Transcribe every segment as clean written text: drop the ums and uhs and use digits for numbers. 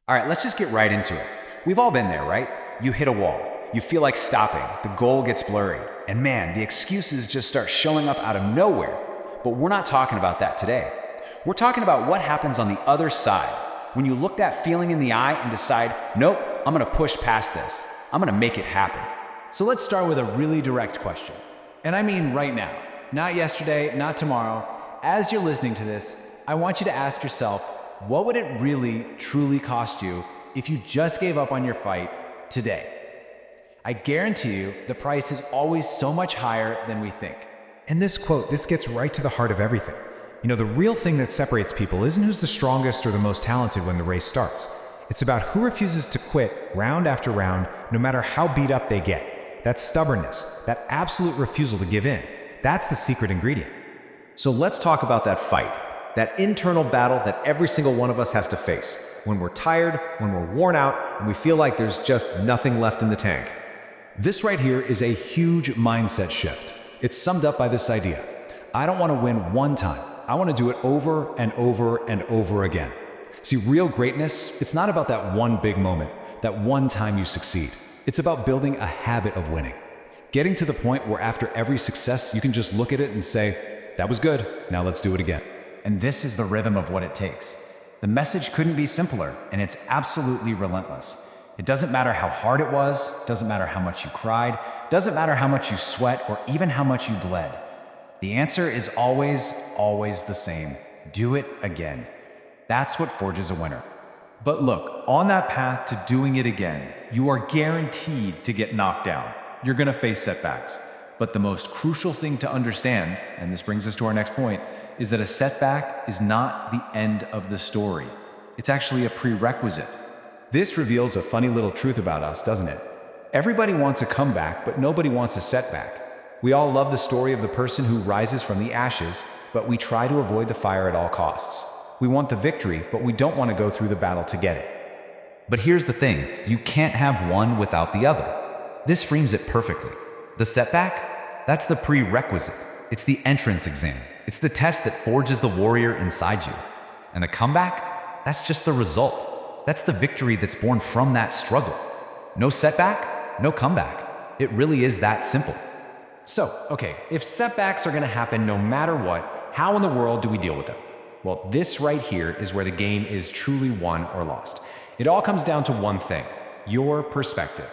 All right, let's just get right into it. We've all been there, right? You hit a wall. You feel like stopping. The goal gets blurry. And man, the excuses just start showing up out of nowhere. But we're not talking about that today. We're talking about what happens on the other side. When you look that feeling in the eye and decide, nope, I'm gonna push past this. I'm gonna make it happen. So let's start with a really direct question. And I mean right now, not yesterday, not tomorrow. As you're listening to this, I want you to ask yourself, what would it really, truly cost you if you just gave up on your fight today? I guarantee you the price is always so much higher than we think. And this quote, this gets right to the heart of everything. You know, the real thing that separates people isn't who's the strongest or the most talented when the race starts. It's about who refuses to quit round after round, no matter how beat up they get. That stubbornness, that absolute refusal to give in, that's the secret ingredient. So let's talk about that fight, that internal battle that every single one of us has to face when we're tired, when we're worn out, and we feel like there's just nothing left in the tank. This right here is a huge mindset shift. It's summed up by this idea. I don't want to win one time. I want to do it over and over and over again. See, real greatness, it's not about that one big moment, that one time you succeed. It's about building a habit of winning. Getting to the point where after every success, you can just look at it and say, that was good, now let's do it again. And this is the rhythm of what it takes. The message couldn't be simpler, and it's absolutely relentless. It doesn't matter how hard it was, doesn't matter how much you cried, doesn't matter how much you sweat, or even how much you bled. The answer is always, always the same. Do it again. That's what forges a winner. But look, on that path to doing it again, you are guaranteed to get knocked down. You're gonna face setbacks. But the most crucial thing to understand, and this brings us to our next point, is that a setback is not the end of the story. It's actually a prerequisite. This reveals a funny little truth about us, doesn't it? Everybody wants a comeback, but nobody wants a setback. We all love the story of the person who rises from the ashes, but we try to avoid the fire at all costs. We want the victory, but we don't want to go through the battle to get it. But here's the thing, you can't have one without the other. This frames it perfectly. The setback, that's the prerequisite. It's the entrance exam. It's the test that forges the warrior inside you. And the comeback, that's just the result. That's the victory that's born from that struggle. No setback, no comeback. It really is that simple. So, okay, if setbacks are gonna happen no matter what, how in the world do we deal with them? Well, this right here is where the game is truly won or lost. It all comes down to one thing, your perspective.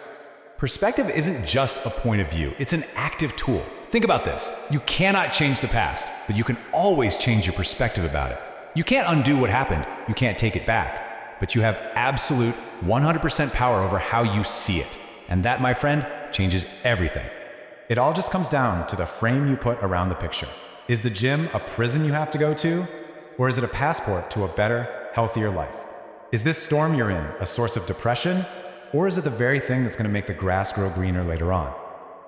Perspective isn't just a point of view, it's an active tool. Think about this. You cannot change the past, but you can always change your perspective about it. You can't undo what happened, you can't take it back, but you have absolute 100% power over how you see it. And that, my friend, changes everything. It all just comes down to the frame you put around the picture. Is the gym a prison you have to go to? Or is it a passport to a better, healthier life? Is this storm you're in a source of depression? Or is it the very thing that's going to make the grass grow greener later on?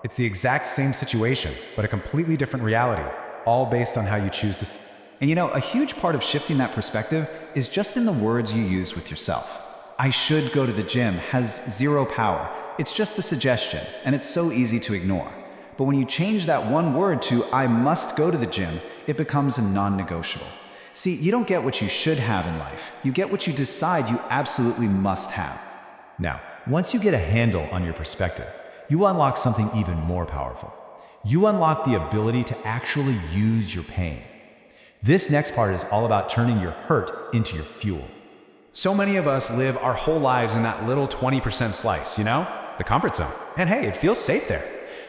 It's the exact same situation, but a completely different reality, all based on how you choose to see. And you know, a huge part of shifting that perspective is just in the words you use with yourself. I should go to the gym has zero power. It's just a suggestion, and it's so easy to ignore. But when you change that one word to I must go to the gym, it becomes a non-negotiable. See, you don't get what you should have in life. You get what you decide you absolutely must have. Now, once you get a handle on your perspective, you unlock something even more powerful. You unlock the ability to actually use your pain. This next part is all about turning your hurt into your fuel. So many of us live our whole lives in that little 20% slice, you know? The comfort zone. And hey, it feels safe there.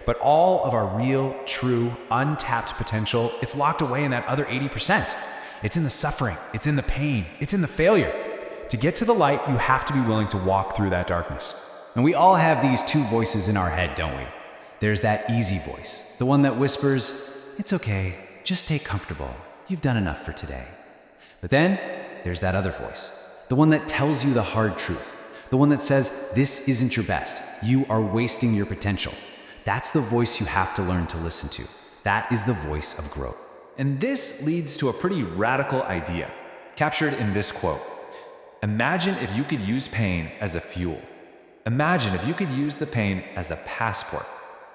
But all of our real, true, untapped potential, it's locked away in that other 80%. It's in the suffering, it's in the pain, it's in the failure. To get to the light, you have to be willing to walk through that darkness. And we all have these two voices in our head, don't we? There's that easy voice, the one that whispers, it's okay, just stay comfortable. You've done enough for today. But then there's that other voice, the one that tells you the hard truth, the one that says, this isn't your best. You are wasting your potential. That's the voice you have to learn to listen to. That is the voice of growth. And this leads to a pretty radical idea, captured in this quote. Imagine if you could use pain as a fuel. Imagine if you could use the pain as a passport.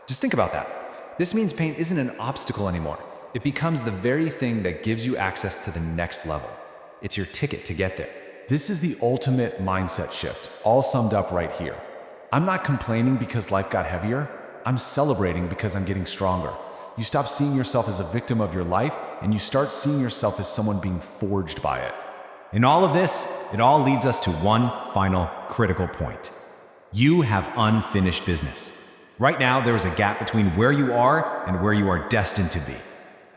Just think about that. This means pain isn't an obstacle anymore. It becomes the very thing that gives you access to the next level. It's your ticket to get there. This is the ultimate mindset shift, all summed up right here. I'm not complaining because life got heavier. I'm celebrating because I'm getting stronger. You stop seeing yourself as a victim of your life, and you start seeing yourself as someone being forged by it. In all of this, it all leads us to one final critical point. You have unfinished business. Right now, there is a gap between where you are and where you are destined to be.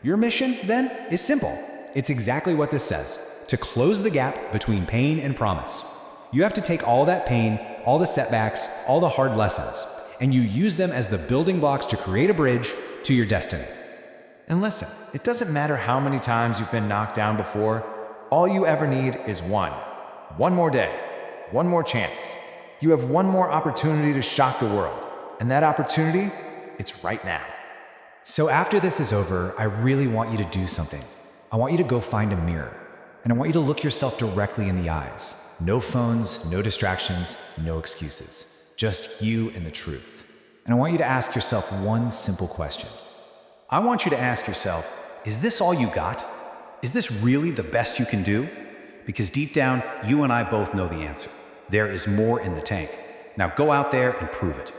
Your mission, then, is simple. It's exactly what this says: to close the gap between pain and promise. You have to take all that pain, all the setbacks, all the hard lessons, and you use them as the building blocks to create a bridge to your destiny. And listen, it doesn't matter how many times you've been knocked down before. All you ever need is one more day, one more chance. You have one more opportunity to shock the world, and that opportunity, it's right now. So after this is over, I really want you to do something. I want you to go find a mirror, and I want you to look yourself directly in the eyes. No phones, no distractions, no excuses. Just you and the truth. And I want you to ask yourself one simple question. I want you to ask yourself, is this all you got? Is this really the best you can do? Because deep down, you and I both know the answer. There is more in the tank. Now go out there and prove it.